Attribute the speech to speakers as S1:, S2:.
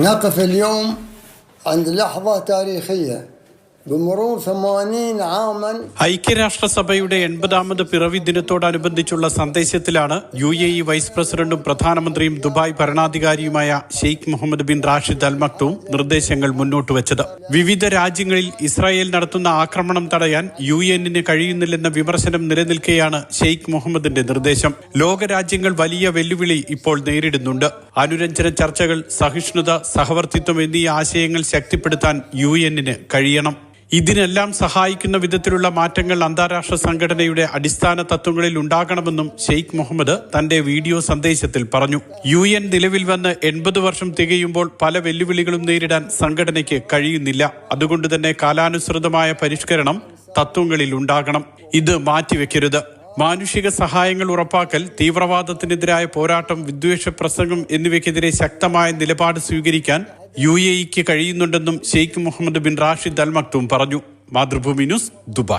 S1: نقف اليوم عند لحظة تاريخية بمرور 80 عاما.
S2: ഐക്യരാഷ്ട്രസഭയുടെ 80ാമത് പിറവി ദിനത്തോടനുബന്ധിച്ചുള്ള സന്ദേശത്തിലാണ് UAE vice പ്രസിഡന്റും പ്രധാനമന്ത്രിയും ദുബായ് ഭരണാധികാരിയുമായ Sheikh Mohammed bin Rashid Al Maktoum നിർദ്ദേശങ്ങൾ മുന്നോട്ട് വെച്ചത്. വിവിധ രാജ്യങ്ങളിൽ ഇസ്രായേൽ നടത്തുന്ന ആക്രമണം തടയാൻ UN-ന് കഴിയുന്നില്ലെന്ന വിമർശനം നിലനിൽക്കെയാണ് ഷെയ്ഖ് മുഹമ്മദിന്റെ നിർദ്ദേശം. ലോകരാജ്യങ്ങൾ വലിയ വെല്ലുവിളി ഇപ്പോൾ നേരിടുന്നുണ്ട്. അനുരഞ്ജന ചർച്ചകൾ, സഹിഷ്ണുത, സഹവർത്തിത്വം എന്നീ ആശയങ്ങൾ ശക്തിപ്പെടുത്താൻ UN-ന് കഴിയണം. ഇതിനെല്ലാം സഹായിക്കുന്ന വിധത്തിലുള്ള മാറ്റങ്ങൾ അന്താരാഷ്ട്ര സംഘടനയുടെ അടിസ്ഥാന തത്വങ്ങളിൽ ഉണ്ടാകണമെന്നും ഷെയ്ഖ് മുഹമ്മദ് തന്റെ വീഡിയോ സന്ദേശത്തിൽ പറഞ്ഞു. UN നിലവിൽ വന്ന് 80 വർഷം തികയുമ്പോൾ പല വെല്ലുവിളികളും നേരിടാൻ സംഘടനയ്ക്ക് കഴിയുന്നില്ല. അതുകൊണ്ട് തന്നെ കാലാനുസൃതമായ പരിഷ്കരണം തത്വങ്ങളിൽ ഉണ്ടാകണം. ഇത് മാറ്റിവെക്കരുത്. മാനുഷിക സഹായങ്ങൾ ഉറപ്പാക്കൽ, തീവ്രവാദത്തിനെതിരായ പോരാട്ടം, വിദ്വേഷ പ്രസംഗം എന്നിവയ്ക്കെതിരെ ശക്തമായ നിലപാട് സ്വീകരിക്കാൻ UAEക്ക് കഴിയുന്നുണ്ടെന്നും Sheikh Mohammed bin Rashid Al Maktoum പറഞ്ഞു. Mathrubhumi news, Dubai.